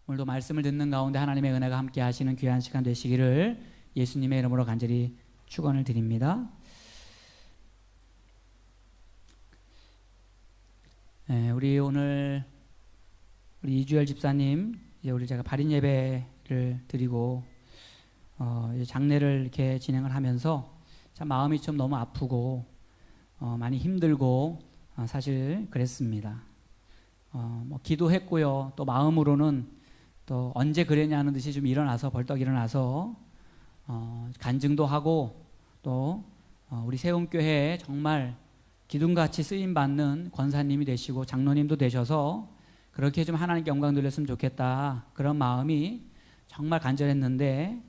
오늘도 말씀을 듣는 가운데 하나님의 은혜가 함께 하시는 귀한 시간 되시기를 예수님의 이름으로 간절히 축원을 드립니다. 우리 오늘 우리 이주열 집사님 이제 제가 발인 예배를 드리고 이제 장례를 이렇게 진행을 하면서 참 마음이 좀 너무 아프고 많이 힘들고 사실 그랬습니다. 뭐 기도했고요. 또 마음으로는 또 언제 그랬냐는 듯이 좀 벌떡 일어나서 간증도 하고 또 우리 세움교회에 정말 기둥같이 쓰임받는 권사님이 되시고 장로님도 되셔서 그렇게 좀 하나님께 영광 돌렸으면 좋겠다, 그런 마음이 정말 간절했는데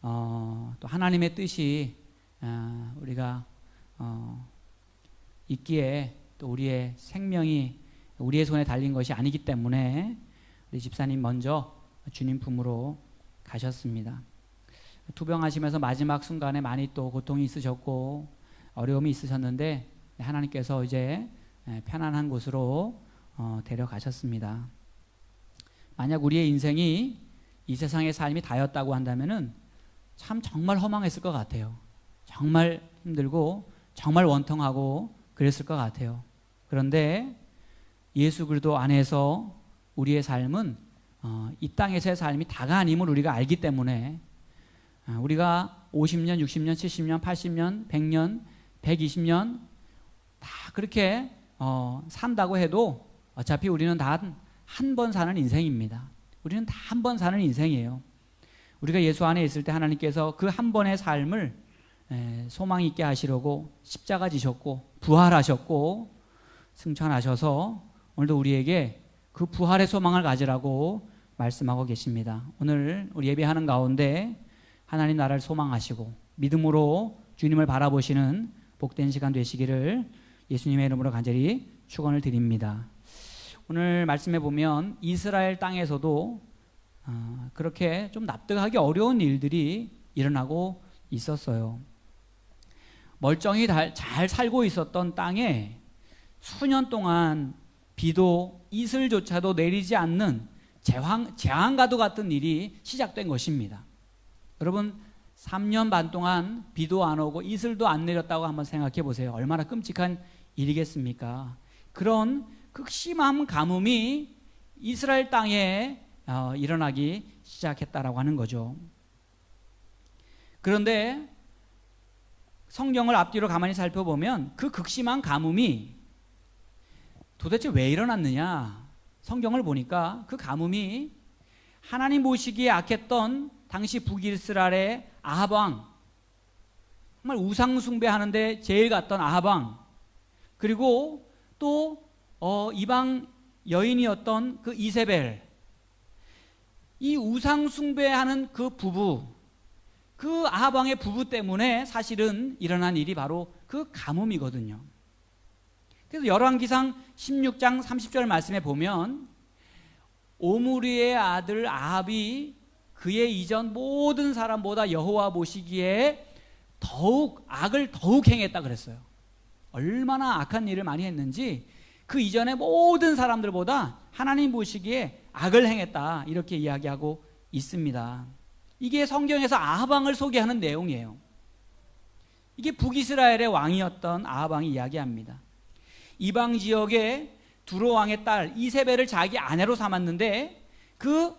또 하나님의 뜻이 우리가 있기에 또 우리의 생명이 우리의 손에 달린 것이 아니기 때문에 우리 집사님 먼저 주님 품으로 가셨습니다. 투병하시면서 마지막 순간에 많이 또 고통이 있으셨고 어려움이 있으셨는데 하나님께서 이제 편안한 곳으로 데려가셨습니다. 만약 우리의 인생이 이 세상의 삶이 다였다고 한다면은 참 정말 허망했을 것 같아요. 정말 힘들고 정말 원통하고 그랬을 것 같아요. 그런데 예수 그리스도 안에서 우리의 삶은 이 땅에서의 삶이 다가 아님을 우리가 알기 때문에 우리가 50년, 60년, 70년, 80년, 100년, 120년 다 그렇게 산다고 해도 어차피 우리는 다 한 번 사는 인생입니다. 우리는 다 한 번 사는 인생이에요. 우리가 예수 안에 있을 때 하나님께서 그 한 번의 삶을 소망 있게 하시려고 십자가 지셨고 부활하셨고 승천하셔서 오늘도 우리에게 그 부활의 소망을 가지라고 말씀하고 계십니다. 오늘 우리 예배하는 가운데 하나님 나라를 소망하시고 믿음으로 주님을 바라보시는 복된 시간 되시기를 예수님의 이름으로 간절히 축원을 드립니다. 오늘 말씀해 보면 이스라엘 땅에서도 그렇게 좀 납득하기 어려운 일들이 일어나고 있었어요. 멀쩡히 잘 살고 있었던 땅에 수년 동안 비도 이슬조차도 내리지 않는 재앙과도 같은 일이 시작된 것입니다. 여러분 3년 반 동안 비도 안 오고 이슬도 안 내렸다고 한번 생각해 보세요. 얼마나 끔찍한 일이겠습니까? 그런 극심한 가뭄이 이스라엘 땅에 일어나기 시작했다라고 하는 거죠. 그런데 성경을 앞뒤로 가만히 살펴보면 그 극심한 가뭄이 도대체 왜 일어났느냐? 성경을 보니까 그 가뭄이 하나님 보시기에 악했던 당시 북이스라엘의 아합 왕, 정말 우상 숭배하는데 제일 갔던 아합 왕, 그리고 또 이방 여인이었던 그 이세벨, 이 우상 숭배하는 그 부부, 그 아합 왕의 부부 때문에 사실은 일어난 일이 바로 그 가뭄이거든요. 그래서 열왕기상 16장 30절 말씀에 보면 오므리의 아들 아합이 그의 이전 모든 사람보다 여호와 보시기에 악을 더욱 행했다 그랬어요. 얼마나 악한 일을 많이 했는지 그 이전의 모든 사람들보다 하나님 보시기에 악을 행했다, 이렇게 이야기하고 있습니다. 이게 성경에서 아합 왕을 소개하는 내용이에요. 이게 북이스라엘의 왕이었던 아합 왕이 이야기합니다. 이방 지역의 두로 왕의 딸 이세벨을 자기 아내로 삼았는데 그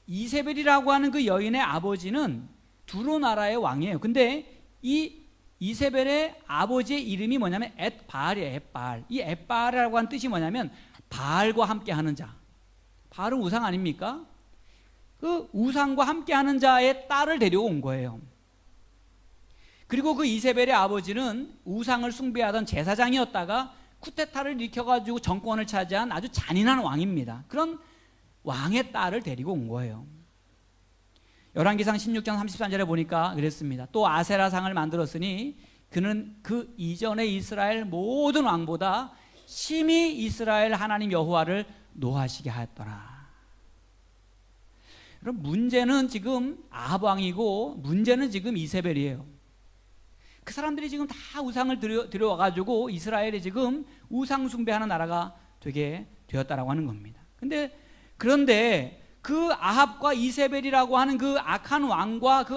이세벨이라고 하는 그 여인의 아버지는 두로 나라의 왕이에요. 근데 이 이세벨의 아버지의 이름이 뭐냐면 엣바알이에요. 엣바알. 이 엣바알이라고 하는 뜻이 뭐냐면 바알과 함께하는 자. 바알은 우상 아닙니까? 그 우상과 함께하는 자의 딸을 데려온 거예요. 그리고 그 이세벨의 아버지는 우상을 숭배하던 제사장이었다가 쿠데타를 일으켜가지고 정권을 차지한 아주 잔인한 왕입니다. 그런 왕의 딸을 데리고 온 거예요. 열왕기상 16장 33절에 보니까 그랬습니다. 또 아세라상을 만들었으니 그는 그 이전의 이스라엘 모든 왕보다 심히 이스라엘 하나님 여호와를 노하시게 하였더라. 그럼 문제는 지금 아합 왕이고 문제는 지금 이세벨이에요. 그 사람들이 지금 다 우상을 들여와가지고 이스라엘이 지금 우상 숭배하는 나라가 되게 되었다라고 하는 겁니다. 근데 그런데 그 아합과 이세벨이라고 하는 그 악한 왕과 그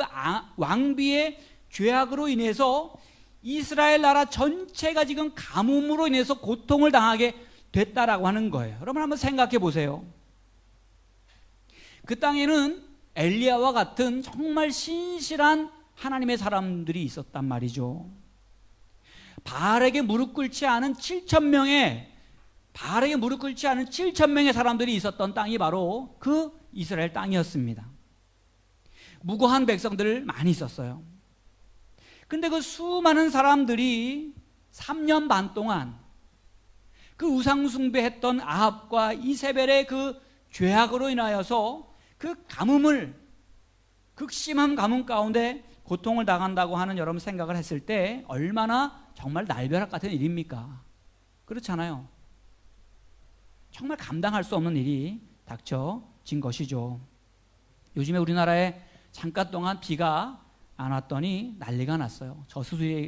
왕비의 죄악으로 인해서 이스라엘 나라 전체가 지금 가뭄으로 인해서 고통을 당하게 됐다라고 하는 거예요. 여러분 한번 생각해 보세요. 그 땅에는 엘리야와 같은 정말 신실한 하나님의 사람들이 있었단 말이죠. 바알에게 무릎 꿇지 않은 7,000명의 사람들이 있었던 땅이 바로 그 이스라엘 땅이었습니다. 무고한 백성들 많이 있었어요. 근데 그 수많은 사람들이 3년 반 동안 그 우상숭배했던 아합과 이세벨의 그 죄악으로 인하여서 그 가뭄을, 극심한 가뭄 가운데 고통을 당한다고 하는 여러분 생각을 했을 때 얼마나 정말 날벼락 같은 일입니까? 그렇잖아요. 정말 감당할 수 없는 일이 닥쳐진 것이죠. 요즘에 우리나라에 잠깐 동안 비가 안 왔더니 난리가 났어요.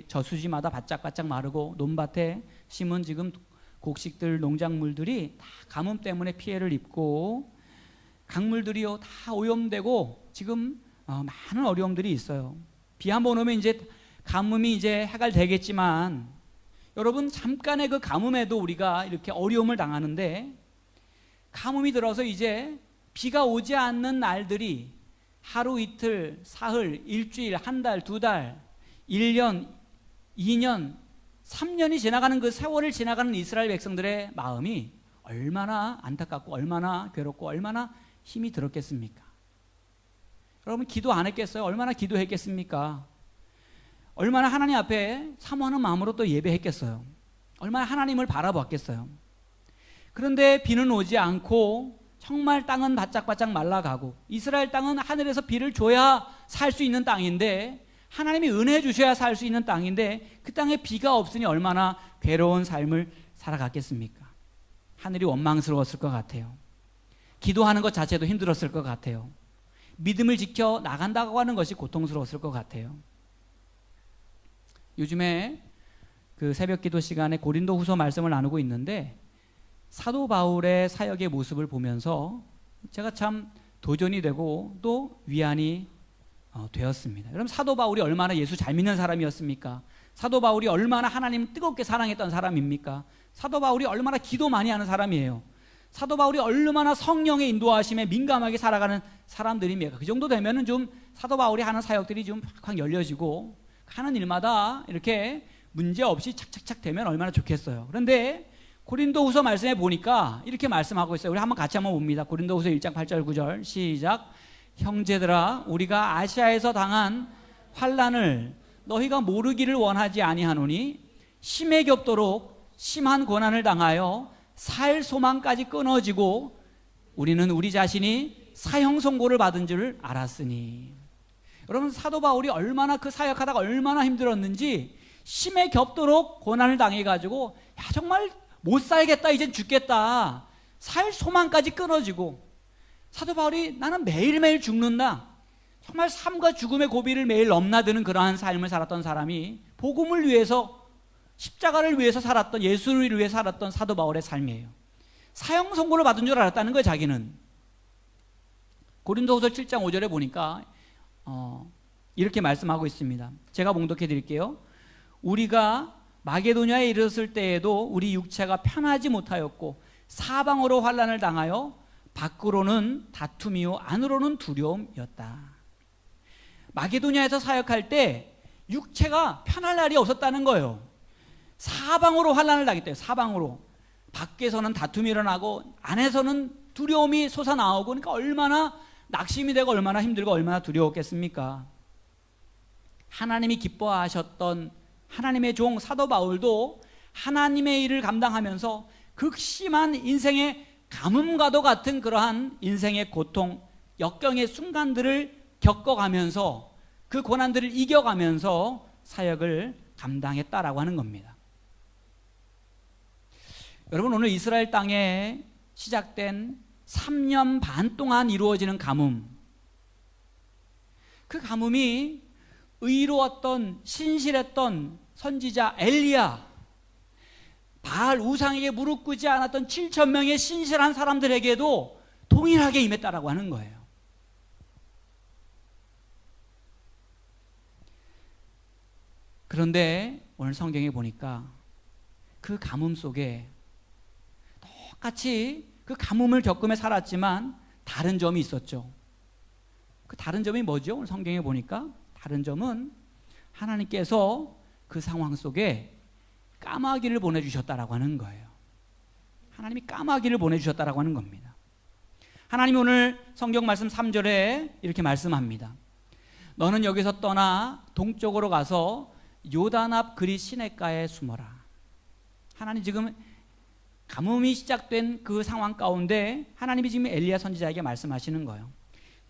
저수지마다 바짝바짝 마르고 논밭에 심은 지금 곡식들, 농작물들이 다 가뭄 때문에 피해를 입고 강물들이요 다 오염되고 지금 많은 어려움들이 있어요. 비 한 번 오면 이제 가뭄이 이제 해결되겠지만 여러분 잠깐의 그 가뭄에도 우리가 이렇게 어려움을 당하는데 가뭄이 들어서 이제 비가 오지 않는 날들이 하루 이틀, 사흘, 일주일, 한 달, 두 달, 1년, 2년, 3년이 지나가는 그 세월을 지나가는 이스라엘 백성들의 마음이 얼마나 안타깝고 얼마나 괴롭고 얼마나 힘이 들었겠습니까? 여러분 기도 안 했겠어요? 얼마나 기도했겠습니까? 얼마나 하나님 앞에 사모하는 마음으로 또 예배했겠어요? 얼마나 하나님을 바라보았겠어요? 그런데 비는 오지 않고 정말 땅은 바짝바짝 말라가고 이스라엘 땅은 하늘에서 비를 줘야 살 수 있는 땅인데 하나님이 은혜 주셔야 살 수 있는 땅인데 그 땅에 비가 없으니 얼마나 괴로운 삶을 살아갔겠습니까? 하늘이 원망스러웠을 것 같아요. 기도하는 것 자체도 힘들었을 것 같아요. 믿음을 지켜 나간다고 하는 것이 고통스러웠을 것 같아요. 요즘에 그 새벽 기도 시간에 고린도 후서 말씀을 나누고 있는데 사도 바울의 사역의 모습을 보면서 제가 참 도전이 되고 또 위안이 되었습니다. 여러분 사도 바울이 얼마나 예수 잘 믿는 사람이었습니까? 사도 바울이 얼마나 하나님을 뜨겁게 사랑했던 사람입니까? 사도 바울이 얼마나 기도 많이 하는 사람이에요. 사도 바울이 얼마나 성령의 인도하심에 민감하게 살아가는 사람들입니까? 그 정도 되면은 좀 사도 바울이 하는 사역들이 좀 확 열려지고 하는 일마다 이렇게 문제 없이 착착착 되면 얼마나 좋겠어요. 그런데 고린도후서 말씀에 보니까 이렇게 말씀하고 있어요. 우리 한번 같이 한번 봅니다. 고린도후서 1장 8절 9절 시작. 형제들아 우리가 아시아에서 당한 환난을 너희가 모르기를 원하지 아니하노니 심에 겹도록 심한 고난을 당하여 살 소망까지 끊어지고 우리는 우리 자신이 사형 선고를 받은 줄 알았으니. 여러분 사도 바울이 얼마나 그 사역하다가 얼마나 힘들었는지 심에 겹도록 고난을 당해가지고 야 정말 못 살겠다 이젠 죽겠다 살 소망까지 끊어지고 사도 바울이 나는 매일매일 죽는다 정말 삶과 죽음의 고비를 매일 넘나드는 그러한 삶을 살았던 사람이 복음을 위해서 십자가를 위해서 살았던 예수를 위해 살았던 사도 바울의 삶이에요. 사형 선고를 받은 줄 알았다는 거예요. 자기는. 고린도후서 7장 5절에 보니까 이렇게 말씀하고 있습니다. 제가 봉독해 드릴게요. 우리가 마게도냐에 이르렀을 때에도 우리 육체가 편하지 못하였고 사방으로 환난을 당하여 밖으로는 다툼이요 안으로는 두려움이었다. 마게도냐에서 사역할 때 육체가 편할 날이 없었다는 거예요. 사방으로 환난을 당했대요. 사방으로. 밖에서는 다툼이 일어나고 안에서는 두려움이 솟아나오고 그러니까 얼마나 낙심이 되고 얼마나 힘들고 얼마나 두려웠겠습니까? 하나님이 기뻐하셨던 하나님의 종 사도 바울도 하나님의 일을 감당하면서 극심한 인생의 가뭄과도 같은 그러한 인생의 고통, 역경의 순간들을 겪어가면서 그 고난들을 이겨가면서 사역을 감당했다라고 하는 겁니다. 여러분 오늘 이스라엘 땅에 시작된 3년 반 동안 이루어지는 가뭄, 그 가뭄이 의로웠던 신실했던 선지자 엘리야, 바알 우상에게 무릎 꿇지 않았던 7,000명의 신실한 사람들에게도 동일하게 임했다라고 하는 거예요. 그런데 오늘 성경에 보니까 그 가뭄 속에 똑같이 그 가뭄을 겪으며 살았지만 다른 점이 있었죠. 그 다른 점이 뭐죠? 오늘 성경에 보니까 다른 점은 하나님께서 그 상황 속에 까마귀를 보내주셨다라고 하는 거예요. 하나님이 까마귀를 보내주셨다라고 하는 겁니다. 하나님이 오늘 성경 말씀 3절에 이렇게 말씀합니다. 너는 여기서 떠나 동쪽으로 가서 요단 앞 그리 시냇가에 숨어라. 하나님 지금 가뭄이 시작된 그 상황 가운데 하나님이 지금 엘리야 선지자에게 말씀하시는 거예요.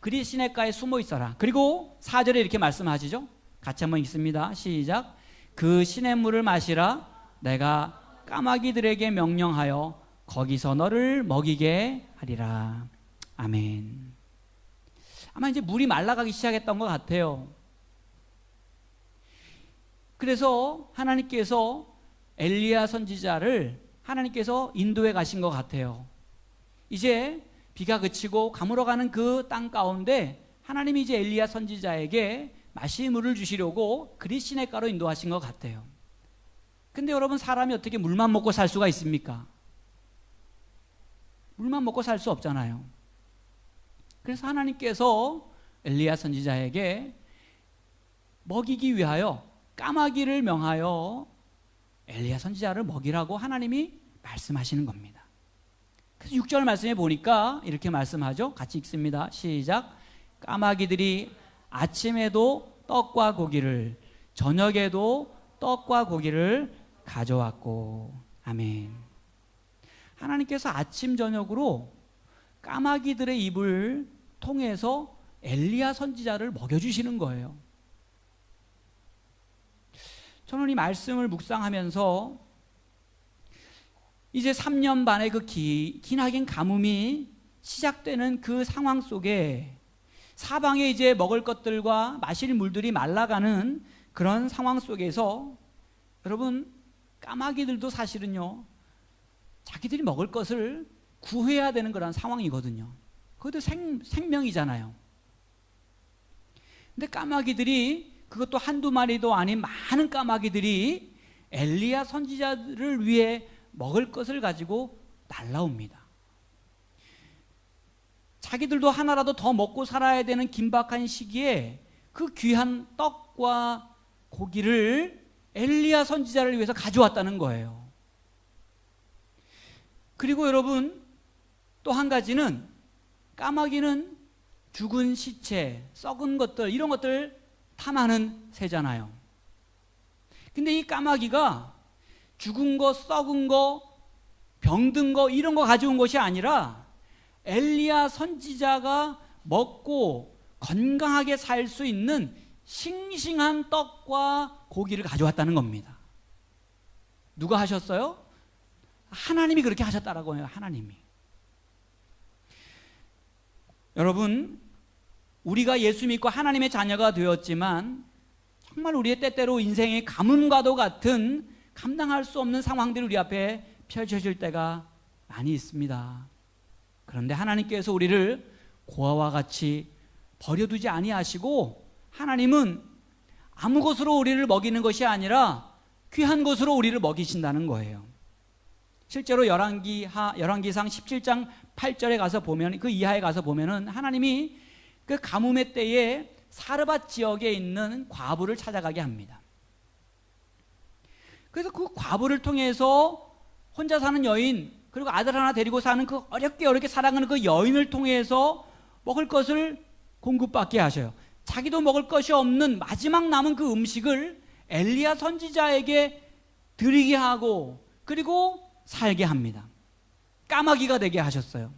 그리 시냇가에 숨어 있어라. 그리고 4절에 이렇게 말씀하시죠. 같이 한번 읽습니다. 시작. 그 시냇물을 마시라. 내가 까마귀들에게 명령하여 거기서 너를 먹이게 하리라. 아멘. 아마 이제 물이 말라가기 시작했던 것 같아요. 그래서 하나님께서 엘리야 선지자를 하나님께서 인도해 가신 것 같아요. 이제 비가 그치고 가물어가는 그 땅 가운데 하나님이 이제 엘리야 선지자에게 마실 물을 주시려고 그리 시냇가로 인도하신 것 같아요. 근데 여러분, 사람이 어떻게 물만 먹고 살 수가 있습니까? 물만 먹고 살 수 없잖아요. 그래서 하나님께서 엘리야 선지자에게 먹이기 위하여 까마귀를 명하여 엘리야 선지자를 먹이라고 하나님이 말씀하시는 겁니다. 그래서 6절 말씀에 보니까 이렇게 말씀하죠. 같이 읽습니다. 시작. 까마귀들이 아침에도 떡과 고기를, 저녁에도 떡과 고기를 가져왔고. 아멘. 하나님께서 아침 저녁으로 까마귀들의 입을 통해서 엘리야 선지자를 먹여주시는 거예요. 저는 이 말씀을 묵상하면서 이제 3년 반의 그 기나긴 가뭄이 시작되는 그 상황 속에 사방에 이제 먹을 것들과 마실 물들이 말라가는 그런 상황 속에서 여러분, 까마귀들도 사실은요, 자기들이 먹을 것을 구해야 되는 그런 상황이거든요. 그것도 생명이잖아요. 근데 까마귀들이, 그것도 한두 마리도 아닌 많은 까마귀들이 엘리야 선지자를 위해 먹을 것을 가지고 날라옵니다. 자기들도 하나라도 더 먹고 살아야 되는 긴박한 시기에 그 귀한 떡과 고기를 엘리야 선지자를 위해서 가져왔다는 거예요. 그리고 여러분, 또 한 가지는 까마귀는 죽은 시체, 썩은 것들, 이런 것들 탐하는 새잖아요. 근데 이 까마귀가 죽은 거, 썩은 거, 병든 거, 이런 거 가져온 것이 아니라 엘리야 선지자가 먹고 건강하게 살 수 있는 싱싱한 떡과 고기를 가져왔다는 겁니다. 누가 하셨어요? 하나님이 그렇게 하셨다라고 해요. 하나님이. 여러분, 우리가 예수 믿고 하나님의 자녀가 되었지만 정말 우리의 때때로 인생의 가뭄과도 같은 감당할 수 없는 상황들이 우리 앞에 펼쳐질 때가 많이 있습니다. 그런데 하나님께서 우리를 고아와 같이 버려두지 아니하시고 하나님은 아무 것으로 우리를 먹이는 것이 아니라 귀한 것으로 우리를 먹이신다는 거예요. 실제로 열왕기상 17장 8절에 가서 보면, 그 이하에 가서 보면은 하나님이 그 가뭄의 때에 사르밧 지역에 있는 과부를 찾아가게 합니다. 그래서 그 과부를 통해서 혼자 사는 여인, 그리고 아들 하나 데리고 사는 그 어렵게 살아가는 그 여인을 통해서 먹을 것을 공급받게 하셔요. 자기도 먹을 것이 없는 마지막 남은 그 음식을 엘리야 선지자에게 드리게 하고, 그리고 살게 합니다. 까마귀가 되게 하셨어요.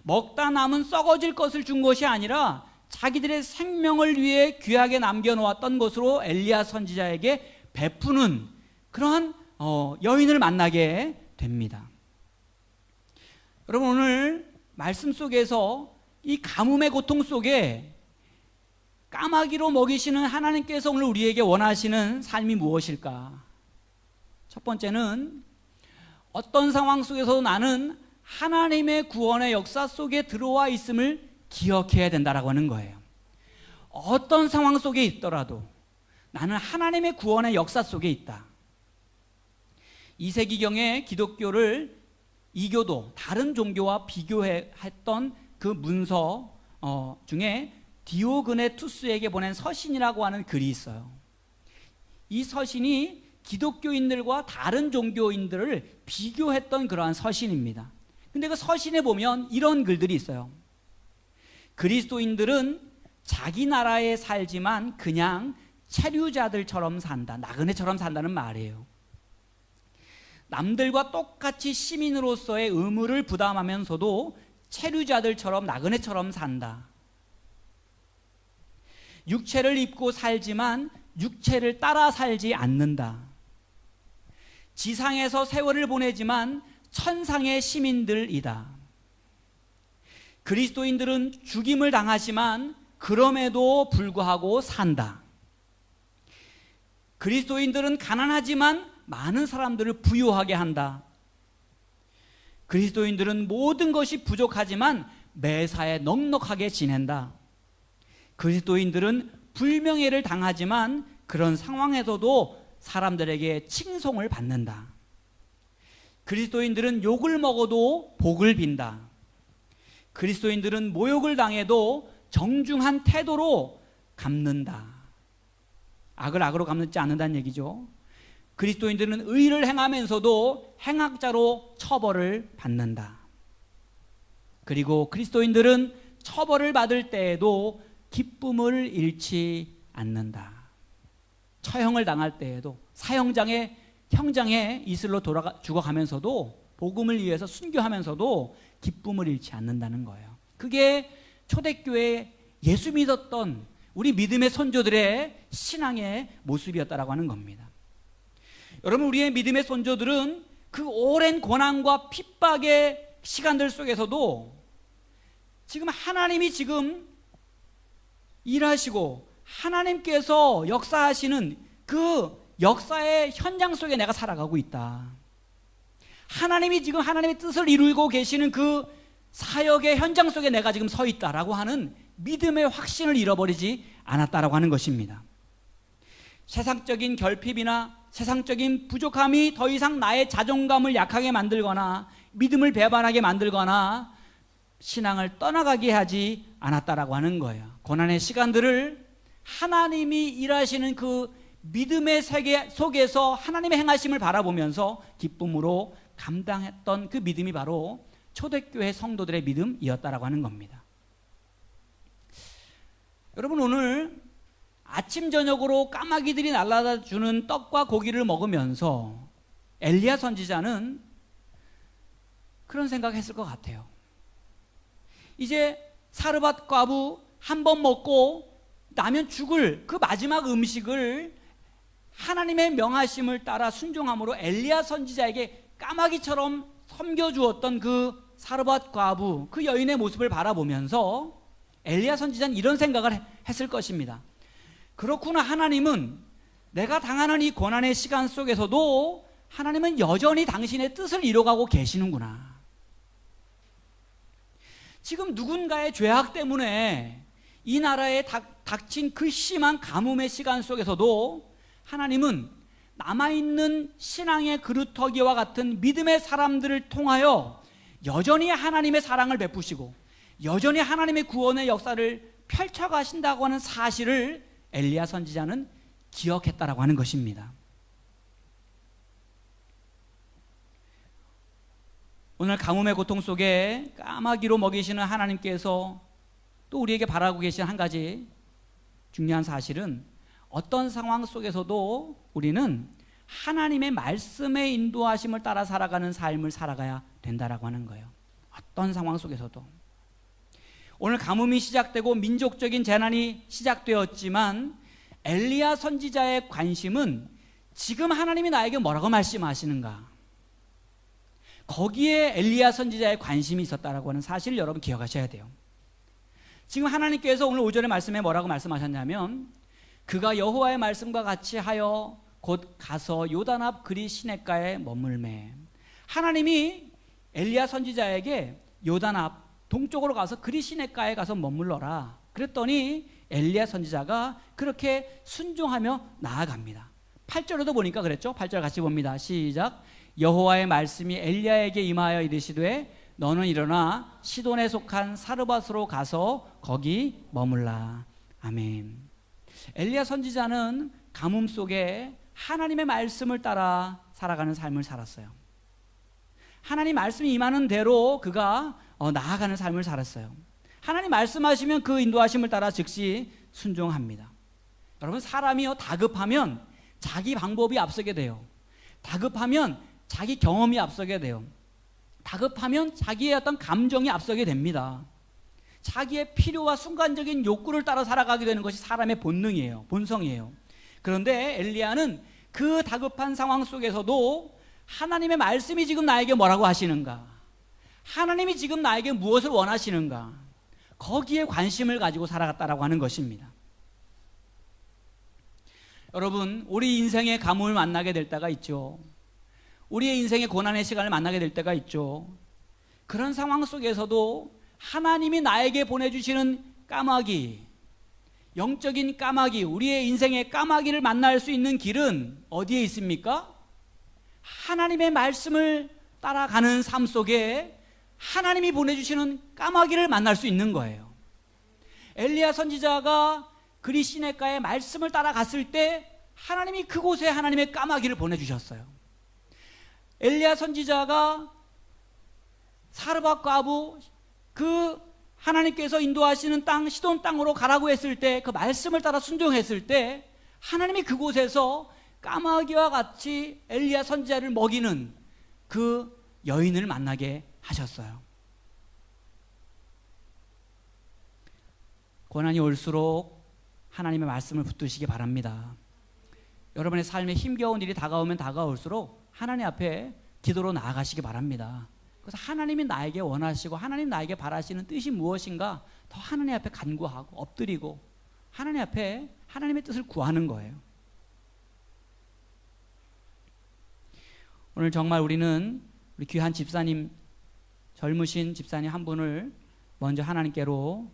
먹다 남은 썩어질 것을 준 것이 아니라 자기들의 생명을 위해 귀하게 남겨놓았던 것으로 엘리야 선지자에게 베푸는 그러한 여인을 만나게 됩니다. 여러분, 오늘 말씀 속에서 이 가뭄의 고통 속에 까마귀로 먹이시는 하나님께서 오늘 우리에게 원하시는 삶이 무엇일까? 첫 번째는 어떤 상황 속에서도 나는 하나님의 구원의 역사 속에 들어와 있음을 기억해야 된다라고 하는 거예요. 어떤 상황 속에 있더라도 나는 하나님의 구원의 역사 속에 있다. 2세기경에 기독교를 이교도 다른 종교와 비교했던 그 문서 중에 디오그네투스에게 보낸 서신이라고 하는 글이 있어요. 이 서신이 기독교인들과 다른 종교인들을 비교했던 그러한 서신입니다. 근데 그 서신에 보면 이런 글들이 있어요. 그리스도인들은 자기 나라에 살지만 그냥 체류자들처럼 산다. 나그네처럼 산다는 말이에요. 남들과 똑같이 시민으로서의 의무를 부담하면서도 체류자들처럼 나그네처럼 산다. 육체를 입고 살지만 육체를 따라 살지 않는다. 지상에서 세월을 보내지만 천상의 시민들이다. 그리스도인들은 죽임을 당하지만 그럼에도 불구하고 산다. 그리스도인들은 가난하지만 많은 사람들을 부유하게 한다. 그리스도인들은 모든 것이 부족하지만 매사에 넉넉하게 지낸다. 그리스도인들은 불명예를 당하지만 그런 상황에서도 사람들에게 칭송을 받는다. 그리스도인들은 욕을 먹어도 복을 빈다. 그리스도인들은 모욕을 당해도 정중한 태도로 갚는다. 악을 악으로 갚지 않는다는 얘기죠. 그리스도인들은 의를 행하면서도 행악자로 처벌을 받는다. 그리고 그리스도인들은 처벌을 받을 때에도 기쁨을 잃지 않는다. 처형을 당할 때에도 사형장에 형장에 이슬로 죽어가면서도 복음을 위해서 순교하면서도 기쁨을 잃지 않는다는 거예요. 그게 초대교회 예수 믿었던 우리 믿음의 선조들의 신앙의 모습이었다라고 하는 겁니다. 여러분, 우리의 믿음의 선조들은 그 오랜 고난과 핍박의 시간들 속에서도 지금 하나님이 지금 일하시고 하나님께서 역사하시는 그 역사의 현장 속에 내가 살아가고 있다. 하나님이 지금 하나님의 뜻을 이루고 계시는 그 사역의 현장 속에 내가 지금 서 있다라고 하는 믿음의 확신을 잃어버리지 않았다라고 하는 것입니다. 세상적인 결핍이나 세상적인 부족함이 더 이상 나의 자존감을 약하게 만들거나 믿음을 배반하게 만들거나 신앙을 떠나가게 하지 않았다라고 하는 거예요. 고난의 시간들을 하나님이 일하시는 그 믿음의 세계 속에서 하나님의 행하심을 바라보면서 기쁨으로 감당했던 그 믿음이 바로 초대교회 성도들의 믿음이었다라고 하는 겁니다. 여러분, 오늘 아침 저녁으로 까마귀들이 날아다 주는 떡과 고기를 먹으면서 엘리야 선지자는 그런 생각했을 것 같아요. 이제 사르밧 과부 한 번 먹고 나면 죽을 그 마지막 음식을 하나님의 명하심을 따라 순종함으로 엘리야 선지자에게 까마귀처럼 섬겨주었던 그 사르밧 과부, 그 여인의 모습을 바라보면서 엘리야 선지자는 이런 생각을 했을 것입니다. 그렇구나, 하나님은 내가 당하는 이 고난의 시간 속에서도 하나님은 여전히 당신의 뜻을 이뤄가고 계시는구나. 지금 누군가의 죄악 때문에 이 나라에 닥친 그 심한 가뭄의 시간 속에서도 하나님은 남아있는 신앙의 그루터기와 같은 믿음의 사람들을 통하여 여전히 하나님의 사랑을 베푸시고 여전히 하나님의 구원의 역사를 펼쳐가신다고 하는 사실을 엘리야 선지자는 기억했다라고 하는 것입니다. 오늘 가뭄의 고통 속에 까마귀로 먹이시는 하나님께서 또 우리에게 바라고 계신 한 가지 중요한 사실은 어떤 상황 속에서도 우리는 하나님의 말씀의 인도하심을 따라 살아가는 삶을 살아가야 된다라고 하는 거예요. 어떤 상황 속에서도. 오늘 가뭄이 시작되고 민족적인 재난이 시작되었지만 엘리야 선지자의 관심은 지금 하나님이 나에게 뭐라고 말씀하시는가, 거기에 엘리야 선지자의 관심이 있었다라고 하는 사실을 여러분 기억하셔야 돼요. 지금 하나님께서 오늘 5절의 말씀에 뭐라고 말씀하셨냐면 그가 여호와의 말씀과 같이 하여 곧 가서 요단 앞 그리 시냇가에 머물매. 하나님이 엘리야 선지자에게 요단 앞 동쪽으로 가서 그리 시냇가에 가서 머물러라. 그랬더니 엘리야 선지자가 그렇게 순종하며 나아갑니다. 8절에도 보니까 그랬죠. 8절 같이 봅니다. 시작. 여호와의 말씀이 엘리야에게 임하여 이르시되 너는 일어나 시돈에 속한 사르밧으로 가서 거기 머물라. 아멘. 엘리야 선지자는 가뭄 속에 하나님의 말씀을 따라 살아가는 삶을 살았어요. 하나님 말씀이 임하는 대로 그가 나아가는 삶을 살았어요. 하나님 말씀하시면 그 인도하심을 따라 즉시 순종합니다. 여러분, 사람이요 다급하면 자기 방법이 앞서게 돼요. 다급하면 자기 경험이 앞서게 돼요. 다급하면 자기의 어떤 감정이 앞서게 됩니다. 자기의 필요와 순간적인 욕구를 따라 살아가게 되는 것이 사람의 본능이에요. 본성이에요. 그런데 엘리야는 그 다급한 상황 속에서도 하나님의 말씀이 지금 나에게 뭐라고 하시는가? 하나님이 지금 나에게 무엇을 원하시는가? 거기에 관심을 가지고 살아갔다라고 하는 것입니다. 여러분, 우리 인생의 가뭄을 만나게 될 때가 있죠. 우리의 인생의 고난의 시간을 만나게 될 때가 있죠. 그런 상황 속에서도 하나님이 나에게 보내주시는 까마귀, 영적인 까마귀, 우리의 인생의 까마귀를 만날 수 있는 길은 어디에 있습니까? 하나님의 말씀을 따라가는 삶 속에 하나님이 보내주시는 까마귀를 만날 수 있는 거예요. 엘리야 선지자가 그리 시냇가에 말씀을 따라갔을 때 하나님이 그곳에 하나님의 까마귀를 보내주셨어요. 엘리야 선지자가 사르밧 과부 그 하나님께서 인도하시는 땅 시돈 땅으로 가라고 했을 때 그 말씀을 따라 순종했을 때 하나님이 그곳에서 까마귀와 같이 엘리야 선지자를 먹이는 그 여인을 만나게 하셨어요. 고난이 올수록 하나님의 말씀을 붙드시기 바랍니다. 여러분의 삶에 힘겨운 일이 다가오면 다가올수록 하나님 앞에 기도로 나아가시기 바랍니다. 그래서 하나님이 나에게 원하시고 하나님 나에게 바라시는 뜻이 무엇인가 더 하나님 앞에 간구하고 엎드리고 하나님 앞에 하나님의 뜻을 구하는 거예요. 오늘 정말 우리는 우리 귀한 집사님, 젊으신 집사님 한 분을 먼저 하나님께로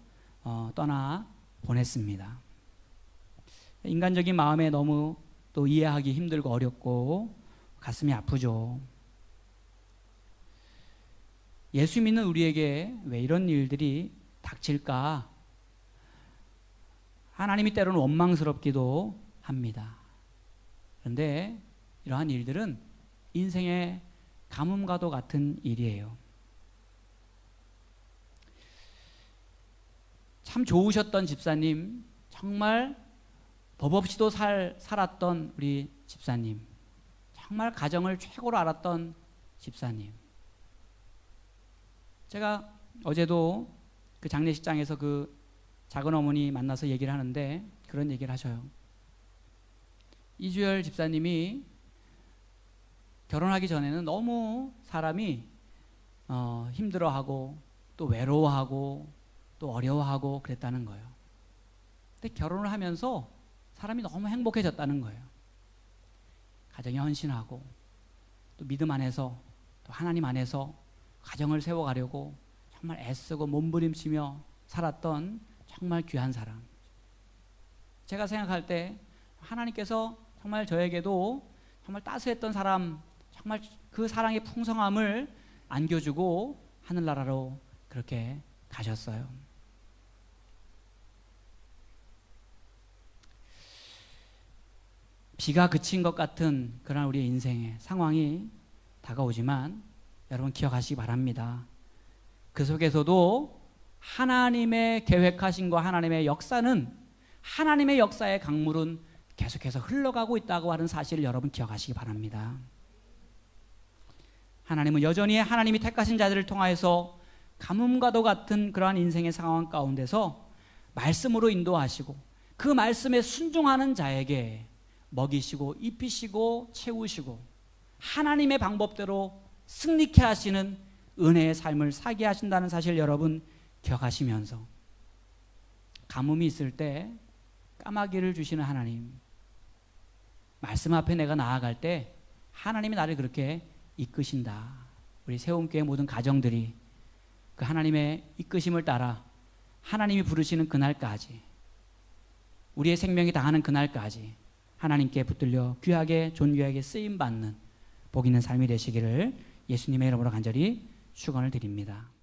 떠나 보냈습니다. 인간적인 마음에 너무 또 이해하기 힘들고 어렵고 가슴이 아프죠. 예수 믿는 우리에게 왜 이런 일들이 닥칠까? 하나님이 때로는 원망스럽기도 합니다. 그런데 이러한 일들은 인생의 가뭄과도 같은 일이에요. 참 좋으셨던 집사님, 정말 법 없이도 살았던 우리 집사님, 정말 가정을 최고로 알았던 집사님. 제가 어제도 그 장례식장에서 그 작은 어머니 만나서 얘기를 하는데 그런 얘기를 하셔요. 이주열 집사님이 결혼하기 전에는 너무 사람이 힘들어하고 또 외로워하고 또 어려워하고 그랬다는 거예요. 근데 결혼을 하면서 사람이 너무 행복해졌다는 거예요. 가정에 헌신하고 또 믿음 안에서 또 하나님 안에서 가정을 세워가려고 정말 애쓰고 몸부림치며 살았던 정말 귀한 사람. 제가 생각할 때 하나님께서 정말 저에게도 정말 따스했던 사람, 정말 그 사랑의 풍성함을 안겨주고 하늘나라로 그렇게 가셨어요. 비가 그친 것 같은 그런 우리의 인생의 상황이 다가오지만 여러분 기억하시기 바랍니다. 그 속에서도 하나님의 계획하신 하나님의 역사는, 하나님의 역사의 강물은 계속해서 흘러가고 있다고 하는 사실을 여러분 기억하시기 바랍니다. 하나님은 여전히 하나님이 택하신 자들을 통하여서 가뭄과도 같은 그러한 인생의 상황 가운데서 말씀으로 인도하시고 그 말씀에 순종하는 자에게 먹이시고 입히시고 채우시고 하나님의 방법대로 승리케 하시는 은혜의 삶을 살게 하신다는 사실 여러분 기억하시면서 가뭄이 있을 때 까마귀를 주시는 하나님, 말씀 앞에 내가 나아갈 때 하나님이 나를 그렇게 이끄신다. 우리 세움교회 모든 가정들이 그 하나님의 이끄심을 따라 하나님이 부르시는 그날까지, 우리의 생명이 다하는 그날까지 하나님께 붙들려 귀하게 존귀하게 쓰임받는 복 있는 삶이 되시기를 예수님의 이름으로 간절히 축원을 드립니다.